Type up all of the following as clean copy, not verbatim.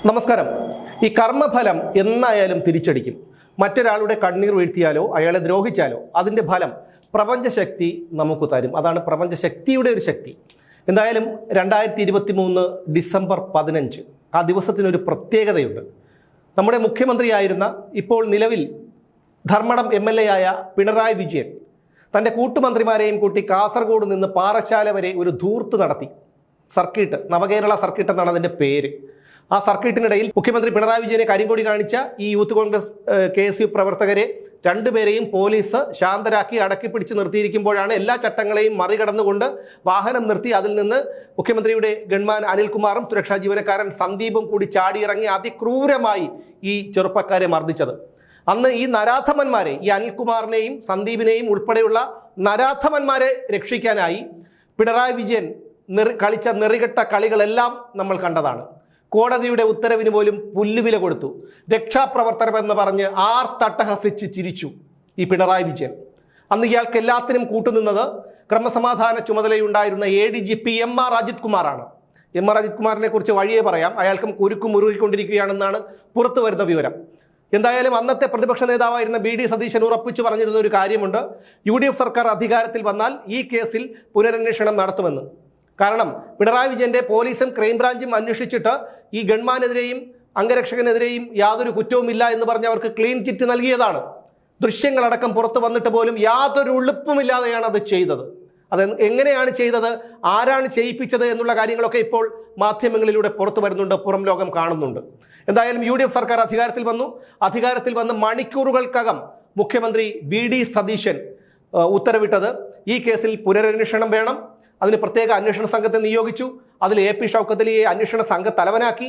നമസ്കാരം. ഈ കർമ്മഫലം എന്നായാലും തിരിച്ചടിക്കും. മറ്റൊരാളുടെ കണ്ണീർ വീഴ്ത്തിയാലോ അയാളെ ദ്രോഹിച്ചാലോ അതിൻ്റെ ഫലം പ്രപഞ്ചശക്തി നമുക്ക് തരും. അതാണ് പ്രപഞ്ചശക്തിയുടെ ഒരു ശക്തി. എന്തായാലും 2023 ഡിസംബർ 15 ആ ദിവസത്തിനൊരു പ്രത്യേകതയുണ്ട്. നമ്മുടെ മുഖ്യമന്ത്രിയായിരുന്ന ഇപ്പോൾ നിലവിൽ ധർമ്മടം MLA ആയ പിണറായി വിജയൻ തൻ്റെ കൂട്ടുമന്ത്രിമാരെയും കൂട്ടി കാസർഗോഡ് നിന്ന് പാറശാല വരെ ഒരു ധൂർത്ത് നടത്തി. സർക്കിട്ട്, നവകേരള സർക്കിട്ട് എന്നാണ് അതിൻ്റെ പേര്. ആ സർക്കിട്ടിനിടയിൽ മുഖ്യമന്ത്രി പിണറായി വിജയനെ കരിങ്കൊടി കാണിച്ച ഈ യൂത്ത് കോൺഗ്രസ് KSU പ്രവർത്തകരെ രണ്ടുപേരെയും പോലീസ് ശാന്തരാക്കി അടക്കി പിടിച്ച് നിർത്തിയിരിക്കുമ്പോഴാണ് എല്ലാ ചട്ടങ്ങളെയും മറികടന്നുകൊണ്ട് വാഹനം നിർത്തി അതിൽ നിന്ന് മുഖ്യമന്ത്രിയുടെ ഗൺമാൻ അനിൽകുമാറും സുരക്ഷാ ജീവനക്കാരൻ സന്ദീപും കൂടി ചാടിയിറങ്ങി അതിക്രൂരമായി ഈ ചെറുപ്പക്കാരെ മർദ്ദിച്ചത്. അന്ന് ഈ നരാധമന്മാരെ, ഈ അനിൽകുമാറിനെയും സന്ദീപിനെയും ഉൾപ്പെടെയുള്ള നരാധമന്മാരെ രക്ഷിക്കാനായി പിണറായി വിജയൻ കളിച്ച നെറികെട്ട കളികളെല്ലാം നമ്മൾ കണ്ടതാണ്. കോടതിയുടെ ഉത്തരവിന് പോലും പുല്ലുവില കൊടുത്തു. രക്ഷാപ്രവർത്തനമെന്ന് പറഞ്ഞ് ആർത്തട്ടഹസിച്ച് ചിരിച്ചു ഈ പിണറായി വിജയൻ. അന്ന് ഇയാൾക്ക് എല്ലാത്തിനും കൂട്ടുനിന്നത് ക്രമസമാധാന ചുമതലയുണ്ടായിരുന്ന ADGP MR അജിത് കുമാറാണ്. MR അജിത് കുമാറിനെ കുറിച്ച് വഴിയേ പറയാം. അയാൾക്കും കുരുക്ക് മുറുകിക്കൊണ്ടിരിക്കുകയാണെന്നാണ് പുറത്തു വരുന്ന വിവരം. എന്തായാലും അന്നത്തെ പ്രതിപക്ഷ നേതാവായിരുന്ന BD സതീശൻ ഉറപ്പിച്ചു പറഞ്ഞിരുന്ന ഒരു കാര്യമുണ്ട്. UDF സർക്കാർ അധികാരത്തിൽ വന്നാൽ ഈ കേസിൽ പുനരന്വേഷണം നടത്തുമെന്ന്. കാരണം പിണറായി വിജയന്റെ പോലീസും ക്രൈംബ്രാഞ്ചും അന്വേഷിച്ചിട്ട് ഈ ഗൺമാനെതിരെയും അംഗരക്ഷകനെതിരെയും യാതൊരു കുറ്റവുമില്ല എന്ന് പറഞ്ഞ് അവർക്ക് ക്ലീൻ ചിറ്റ് നൽകിയതാണ്. ദൃശ്യങ്ങളടക്കം പുറത്തു വന്നിട്ട് പോലും യാതൊരു ഉളുപ്പുമില്ലാതെയാണ് അത് ചെയ്തത്. അത് എങ്ങനെയാണ് ചെയ്തത്, ആരാണ് ചെയ്യിപ്പിച്ചത് എന്നുള്ള കാര്യങ്ങളൊക്കെ ഇപ്പോൾ മാധ്യമങ്ങളിലൂടെ പുറത്തു വരുന്നുണ്ട്, പുറം ലോകം കാണുന്നുണ്ട്. എന്തായാലും UDF സർക്കാർ അധികാരത്തിൽ വന്ന് മണിക്കൂറുകൾക്കകം മുഖ്യമന്ത്രി VD സതീശൻ ഉത്തരവിട്ടത് ഈ കേസിൽ പുനരന്വേഷണം വേണം. അതിന് പ്രത്യേക അന്വേഷണ സംഘത്തെ നിയോഗിച്ചു. അതിൽ AP ഷൗക്കത്ത് അലിയെ അന്വേഷണ സംഘ തലവനാക്കി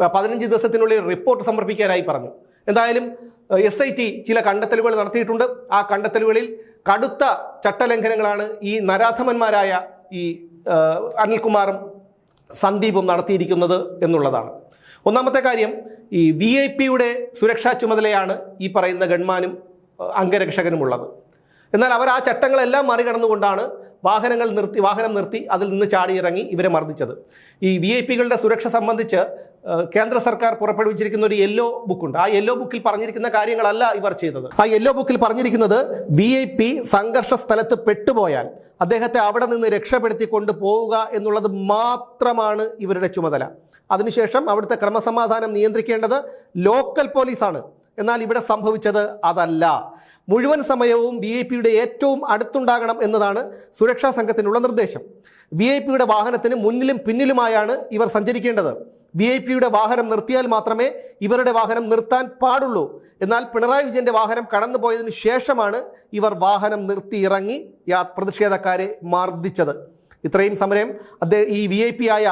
15 ദിവസത്തിനുള്ളിൽ റിപ്പോർട്ട് സമർപ്പിക്കാനായി പറഞ്ഞു. എന്തായാലും SIT ചില കണ്ടെത്തലുകൾ നടത്തിയിട്ടുണ്ട്. ആ കണ്ടെത്തലുകളിൽ കടുത്ത ചട്ടലംഘനങ്ങളാണ് ഈ നരാധമന്മാരായ ഈ അനിൽകുമാറും സന്ദീപും നടത്തിയിരിക്കുന്നത് എന്നുള്ളതാണ്. ഒന്നാമത്തെ കാര്യം, ഈ VIP-യുടെ സുരക്ഷാ ചുമതലയാണ് ഈ പറയുന്ന ഗൺമാനും അംഗരക്ഷകനുമുള്ളത്. എന്നാൽ അവർ ആ ചട്ടങ്ങളെല്ലാം മറികടന്നുകൊണ്ടാണ് വാഹനം നിർത്തി അതിൽ നിന്ന് ചാടിയിറങ്ങി ഇവരെ മർദ്ദിച്ചത്. ഈ VIP-കളുടെ സുരക്ഷ സംബന്ധിച്ച് കേന്ദ്ര സർക്കാർ പുറപ്പെടുവിച്ചിരിക്കുന്ന ഒരു യെല്ലോ ബുക്കുണ്ട്. ആ യെല്ലോ ബുക്കിൽ പറഞ്ഞിരിക്കുന്ന കാര്യങ്ങളല്ല ഇവർ ചെയ്തത്. ആ യെല്ലോ ബുക്കിൽ പറഞ്ഞിരിക്കുന്നത് VIP സംഘർഷ സ്ഥലത്ത് പെട്ടുപോയാൽ അദ്ദേഹത്തെ അവിടെ നിന്ന് രക്ഷപ്പെടുത്തി കൊണ്ടുപോവുക എന്നുള്ളത് മാത്രമാണ് ഇവരുടെ ചുമതല. അതിനുശേഷം അവിടുത്തെ ക്രമസമാധാനം നിയന്ത്രിക്കേണ്ടത് ലോക്കൽ പോലീസാണ്. എന്നാൽ ഇവിടെ സംഭവിച്ചത് അതല്ല. മുഴുവൻ സമയവും VIP-യുടെ ഏറ്റവും അടുത്തുണ്ടാകണം എന്നതാണ് സുരക്ഷാ സംഘത്തിനുള്ള നിർദ്ദേശം. VIP-യുടെ വാഹനത്തിന് മുന്നിലും പിന്നിലുമായാണ് ഇവർ സഞ്ചരിക്കേണ്ടത്. VIP-യുടെ വാഹനം നിർത്തിയാൽ മാത്രമേ ഇവരുടെ വാഹനം നിർത്താൻ പാടുള്ളൂ. എന്നാൽ പിണറായി വിജയന്റെ വാഹനം കടന്നുപോയതിനു ശേഷമാണ് ഇവർ വാഹനം നിർത്തി ഇറങ്ങി പ്രതിഷേധക്കാരെ മർദ്ദിച്ചത്. ഇത്രയും സമരം ഈ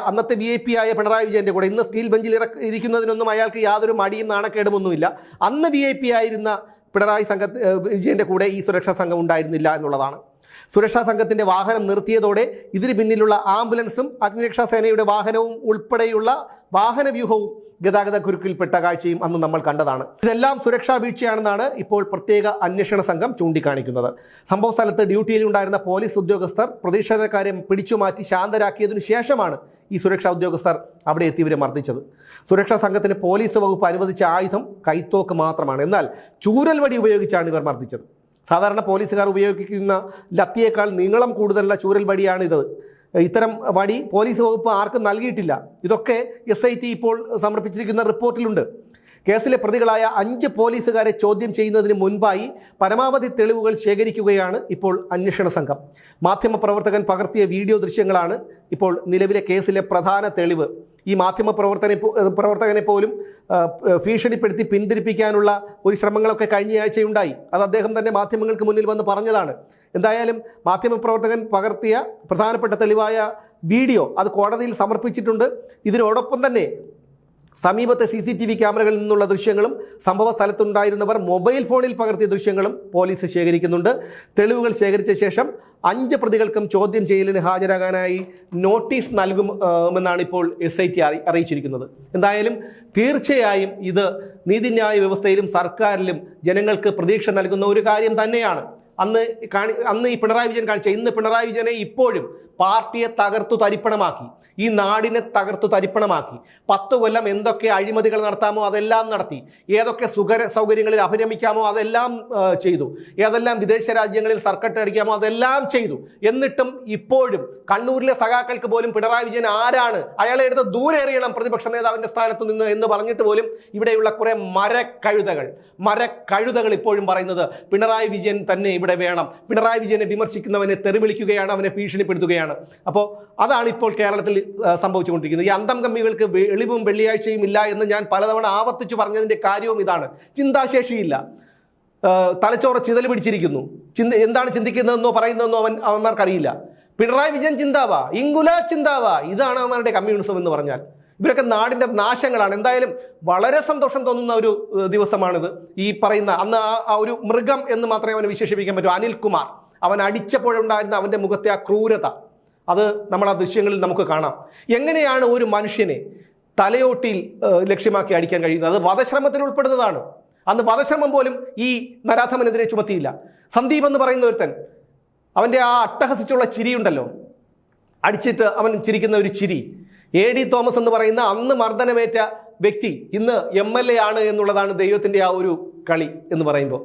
അന്നത്തെ VIP ആയ പിണറായി വിജയന്റെ കൂടെ ഇന്ന് സ്റ്റീൽ ബെഞ്ചിൽ ഇരിക്കുന്നതിനൊന്നും അയാൾക്ക് യാതൊരു മടിയും നാണക്കേടുമൊന്നുമില്ല. അന്ന് VIP ആയിരുന്ന പിണറായി വിജയന്റെ കൂടെ ഈ സുരക്ഷാ സംഘം ഉണ്ടായിരുന്നില്ല എന്നുള്ളതാണ്. സുരക്ഷാ സംഘത്തിൻ്റെ വാഹനം നിർത്തിയതോടെ ഇതിന് പിന്നിലുള്ള ആംബുലൻസും അഗ്നിരക്ഷാ സേനയുടെ വാഹനവും ഉൾപ്പെടെയുള്ള വാഹനവ്യൂഹവും ഗതാഗത കുരുക്കിൽപ്പെട്ട കാഴ്ചയും അന്ന് നമ്മൾ കണ്ടതാണ്. ഇതെല്ലാം സുരക്ഷാ വീഴ്ചയാണെന്നാണ് ഇപ്പോൾ പ്രത്യേക അന്വേഷണ സംഘം ചൂണ്ടിക്കാണിക്കുന്നത്. സംഭവ സ്ഥലത്ത് ഡ്യൂട്ടിയിലുണ്ടായിരുന്ന പോലീസ് ഉദ്യോഗസ്ഥർ പ്രതിഷേധക്കാരെ പിടിച്ചുമാറ്റി ശാന്തരാക്കിയതിനു ശേഷമാണ് ഈ സുരക്ഷാ ഉദ്യോഗസ്ഥർ അവിടെ എത്തി ഇവരെ മർദ്ദിച്ചത്. സുരക്ഷാ സംഘത്തിന് പോലീസ് വകുപ്പ് അനുവദിച്ച ആയുധം കൈത്തോക്ക് മാത്രമാണ്. എന്നാൽ ചൂരൽ വടി ഉപയോഗിച്ചാണ് ഇവർ മർദ്ദിച്ചത്. സാധാരണ പോലീസുകാർ ഉപയോഗിക്കുന്ന ലത്തിയേക്കാൾ നീളം കൂടുതലുള്ള ചൂരൽ വടിയാണിത്. ഇത്തരം വടി പോലീസ് വകുപ്പ് ആർക്കും നൽകിയിട്ടില്ല. ഇതൊക്കെ SIT ഇപ്പോൾ സമർപ്പിച്ചിരിക്കുന്ന റിപ്പോർട്ടിലുണ്ട്. കേസിലെ പ്രതികളായ 5 പോലീസുകാരെ ചോദ്യം ചെയ്യുന്നതിന് മുൻപായി പരമാവധി തെളിവുകൾ ശേഖരിക്കുകയാണ് ഇപ്പോൾ അന്വേഷണ സംഘം. മാധ്യമപ്രവർത്തകൻ പകർത്തിയ വീഡിയോ ദൃശ്യങ്ങളാണ് ഇപ്പോൾ നിലവിലെ കേസിലെ പ്രധാന തെളിവ്. ഈ പ്രവർത്തകനെ പോലും ഭീഷണിപ്പെടുത്തി പിന്തിരിപ്പിക്കാനുള്ള ഒരു ശ്രമങ്ങളൊക്കെ കഴിഞ്ഞ ആഴ്ചയുണ്ടായി. അത് അദ്ദേഹം തന്നെ മാധ്യമങ്ങൾക്ക് മുന്നിൽ വന്ന് പറഞ്ഞതാണ്. എന്തായാലും മാധ്യമപ്രവർത്തകൻ പകർത്തിയ പ്രധാനപ്പെട്ട തെളിവായ വീഡിയോ അത് കോടതിയിൽ സമർപ്പിച്ചിട്ടുണ്ട്. ഇതിനോടൊപ്പം തന്നെ സമീപത്തെ CCTV ക്യാമറകളിൽ നിന്നുള്ള ദൃശ്യങ്ങളും സംഭവ സ്ഥലത്തുണ്ടായിരുന്നവർ മൊബൈൽ ഫോണിൽ പകർത്തിയ ദൃശ്യങ്ങളും പോലീസ് ശേഖരിക്കുന്നുണ്ട്. തെളിവുകൾ ശേഖരിച്ച ശേഷം 5 പ്രതികൾക്കും ചോദ്യം ചെയ്യലിന് ഹാജരാകാനായി നോട്ടീസ് നൽകുമെന്നാണ് ഇപ്പോൾ SIT അറിയിച്ചിരിക്കുന്നത്. എന്തായാലും തീർച്ചയായും ഇത് നീതിന്യായ വ്യവസ്ഥയിലും സർക്കാരിലും ജനങ്ങൾക്ക് പ്രതീക്ഷ നൽകുന്ന ഒരു കാര്യം തന്നെയാണ്. അന്ന് ഈ പിണറായി വിജയൻ കാണിച്ച, ഇന്ന് പിണറായി വിജയനെ ഇപ്പോഴും പാർട്ടിയെ തകർത്തു തരിപ്പണമാക്കി, ഈ നാടിനെ തകർത്തു തരിപ്പണമാക്കി. 10 കൊല്ലം എന്തൊക്കെ അഴിമതികൾ നടത്താമോ അതെല്ലാം നടത്തി, ഏതൊക്കെ സൗകര്യങ്ങളിൽ അഭിരമിക്കാമോ അതെല്ലാം ചെയ്തു, ഏതെല്ലാം വിദേശ രാജ്യങ്ങളിൽ സർക്കട്ട് അടിക്കാമോ അതെല്ലാം ചെയ്തു. എന്നിട്ടും ഇപ്പോഴും കണ്ണൂരിലെ സഖാക്കൾക്ക് പോലും പിണറായി വിജയൻ ആരാണ്, അയാളെ എടുത്ത് ദൂരെ എറിയണം പ്രതിപക്ഷ നേതാവിൻ്റെ സ്ഥാനത്ത് നിന്ന് എന്ന് പറഞ്ഞിട്ട് പോലും ഇവിടെയുള്ള കുറേ മരക്കഴുതകൾ ഇപ്പോഴും പറയുന്നത് പിണറായി വിജയൻ തന്നെ ഇവിടെ വേണം, പിണറായി വിജയനെ വിമർശിക്കുന്നവനെ തെറിവിളിക്കുകയാണ്, അവനെ ഭീഷണിപ്പെടുത്തുകയാണ്. അപ്പോൾ അതാണ് ഇപ്പോൾ കേരളത്തിൽ സംഭവിച്ചുകൊണ്ടിരിക്കുന്നത്. ഈ അന്തം കമ്മികൾക്ക് വെളിവും വെള്ളിയാഴ്ചയും ഇല്ല എന്ന് ഞാൻ പലതവണ ആവർത്തിച്ചു പറഞ്ഞതിൻ്റെ കാര്യവും ഇതാണ്. ചിന്താശേഷിയില്ല, തലച്ചോറ് ചിതൽ പിടിച്ചിരിക്കുന്നു. എന്താണ് ചിന്തിക്കുന്നതെന്നോ പറയുന്നതെന്നോ അവന്മാർക്കറിയില്ല. പിണറായി വിജയൻ ചിന്താവാ, ഇംഗുല ചിന്താവാ, ഇതാണ് അവന്മാരുടെ കമ്മ്യൂണിസം എന്ന് പറഞ്ഞാൽ. ഇവരൊക്കെ നാടിൻ്റെ നാശങ്ങളാണ്. എന്തായാലും വളരെ സന്തോഷം തോന്നുന്ന ഒരു ദിവസമാണിത്. ഈ പറയുന്ന അന്ന് ആ ഒരു മൃഗം എന്ന് മാത്രമേ അവനെ വിശേഷിപ്പിക്കാൻ പറ്റൂ, അനിൽകുമാർ, അവൻ അടിച്ചപ്പോഴുണ്ടായിരുന്ന അവൻ്റെ മുഖത്തെ ആ ക്രൂരത, അത് നമ്മൾ ആ ദൃശ്യങ്ങളിൽ നമുക്ക് കാണാം. എങ്ങനെയാണ് ഒരു മനുഷ്യനെ തലയോട്ടിയിൽ ലക്ഷ്യമാക്കി അടിക്കാൻ കഴിയുന്നത്? അത് വധശ്രമത്തിൽ ഉൾപ്പെടുന്നതാണ്. അന്ന് വധശ്രമം പോലും ഈ നരാധമനെതിരെ ചുമത്തിയില്ല. സന്ദീപ് എന്ന് പറയുന്ന ഒരുത്തൻ, അവൻ്റെ ആ അട്ടഹസിച്ചുള്ള ചിരിയുണ്ടല്ലോ, അടിച്ചിട്ട് അവൻ ചിരിക്കുന്ന ഒരു ചിരി. AD തോമസ് എന്ന് പറയുന്ന അന്ന് മർദ്ദനമേറ്റ വ്യക്തി ഇന്ന് MLA ആണ് എന്നുള്ളതാണ് ദൈവത്തിൻ്റെ ആ ഒരു കളി എന്ന് പറയുമ്പോൾ.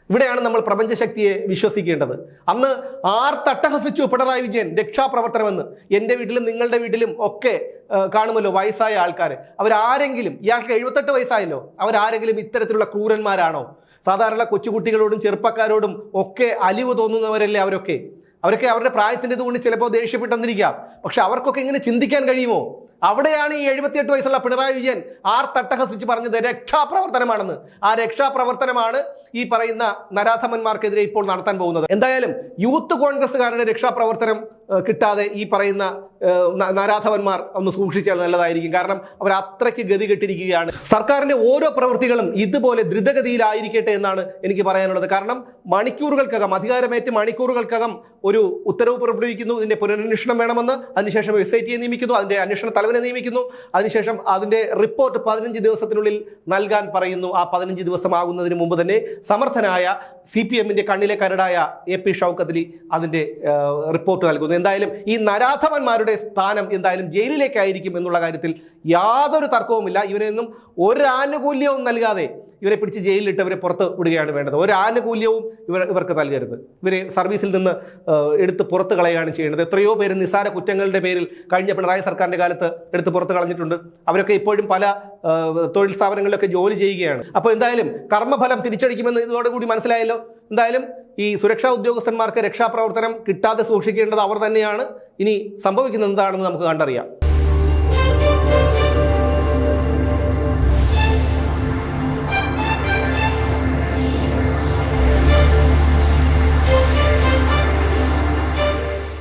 ഇവിടെയാണ് നമ്മൾ പ്രപഞ്ചശക്തിയെ വിശ്വസിക്കേണ്ടത്. അന്ന് ആർത്തട്ടഹസിച്ചു പിണറായി വിജയൻ രക്ഷാപ്രവർത്തനമെന്ന്. എൻ്റെ വീട്ടിലും നിങ്ങളുടെ വീട്ടിലും ഒക്കെ കാണുമല്ലോ വയസ്സായ ആൾക്കാർ. അവരാരെങ്കിലും, ഇയാൾക്ക് 78 വയസ്സായല്ലോ, അവരാരെങ്കിലും ഇത്തരത്തിലുള്ള ക്രൂരന്മാരാണോ? സാധാരണ കൊച്ചുകുട്ടികളോടും ചെറുപ്പക്കാരോടും ഒക്കെ അലിവ് തോന്നുന്നവരല്ലേ അവരൊക്കെ അവരുടെ പ്രായത്തിൻ്റെ കൊണ്ട് ചിലപ്പോൾ ദേഷ്യപ്പെട്ടെന്നിരിക്കാം. പക്ഷെ അവർക്കൊക്കെ ഇങ്ങനെ ചിന്തിക്കാൻ കഴിയുമോ? അവിടെയാണ് ഈ 78 വയസ്സുള്ള പിണറായി വിജയൻ തട്ടഹസിച്ച് പറഞ്ഞത് രക്ഷാപ്രവർത്തനമാണെന്ന്. ആ രക്ഷാപ്രവർത്തനമാണ് ഈ പറയുന്ന നരാധമന്മാർക്കെതിരെ ഇപ്പോൾ നടത്താൻ പോകുന്നത്. എന്തായാലും യൂത്ത് കോൺഗ്രസ്സുകാരുടെ രക്ഷാപ്രവർത്തനം കിട്ടാതെ ഈ പറയുന്ന നരാധവന്മാർ ഒന്ന് സൂക്ഷിച്ചാൽ നല്ലതായിരിക്കും. കാരണം അവർ അത്രയ്ക്ക് ഗതി കെട്ടിരിക്കുകയാണ്. സർക്കാരിൻ്റെ ഓരോ പ്രവൃത്തികളും ഇതുപോലെ ദ്രുതഗതിയിലായിരിക്കട്ടെ എന്നാണ് എനിക്ക് പറയാനുള്ളത്. കാരണം മണിക്കൂറുകൾക്കകം, അധികാരമേറ്റ് മണിക്കൂറുകൾക്കകം ഒരു ഉത്തരവ് പുറപ്പെടുവിക്കുന്നു, ഇതിൻ്റെ പുനരന്വേഷണം വേണമെന്ന്. അതിനുശേഷം SIT നിയമിക്കുന്നു, അതിൻ്റെ അന്വേഷണ തലവനെ നിയമിക്കുന്നു. അതിനുശേഷം അതിൻ്റെ റിപ്പോർട്ട് 15 ദിവസത്തിനുള്ളിൽ നൽകാൻ പറയുന്നു. ആ 15 ദിവസമാകുന്നതിന് മുമ്പ് തന്നെ സമർത്ഥനായ CPMൻ്റെ കണ്ണിലെ കരടായ AP ഷൗക്കത്ത് അലി അതിൻ്റെ റിപ്പോർട്ട് നൽകുന്നു. എന്തായാലും ഈ നരാധവന്മാരുടെ സ്ഥാനം എന്തായാലും ജയിലിലേക്കായിരിക്കും എന്നുള്ള കാര്യത്തിൽ യാതൊരു തർക്കവുമില്ല. ഇവരെയൊന്നും ഒരു ആനുകൂല്യവും നൽകാതെ ഇവരെ പിടിച്ച് ജയിലിലിട്ട് ഇവരെ പുറത്ത് വിടുകയാണ് വേണ്ടത്. ഒരു ആനുകൂല്യവും ഇവർക്ക് നൽകരുത്. ഇവരെ സർവീസിൽ നിന്ന് എടുത്ത് പുറത്ത് കളയുകയാണ് ചെയ്യേണ്ടത്. എത്രയോ പേര് നിസ്സാര കുറ്റങ്ങളുടെ പേരിൽ കഴിഞ്ഞ പിണറായി സർക്കാരിൻ്റെ കാലത്ത് എടുത്ത് പുറത്ത് കളഞ്ഞിട്ടുണ്ട്. അവരൊക്കെ ഇപ്പോഴും പല തൊഴിൽ സ്ഥാപനങ്ങളിലൊക്കെ ജോലി ചെയ്യുകയാണ്. അപ്പോൾ എന്തായാലും കർമ്മഫലം തിരിച്ചടിക്കുമെന്ന് ഇതോടുകൂടി മനസ്സിലായല്ലോ. എന്തായാലും ഈ സുരക്ഷാ ഉദ്യോഗസ്ഥന്മാർക്ക് രക്ഷാപ്രവർത്തനം കിട്ടാതെ സൂക്ഷിക്കേണ്ടത് അവർ തന്നെയാണ്. ഇനി സംഭവിക്കുന്നത് എന്താണെന്ന് നമുക്ക് കണ്ടറിയാം.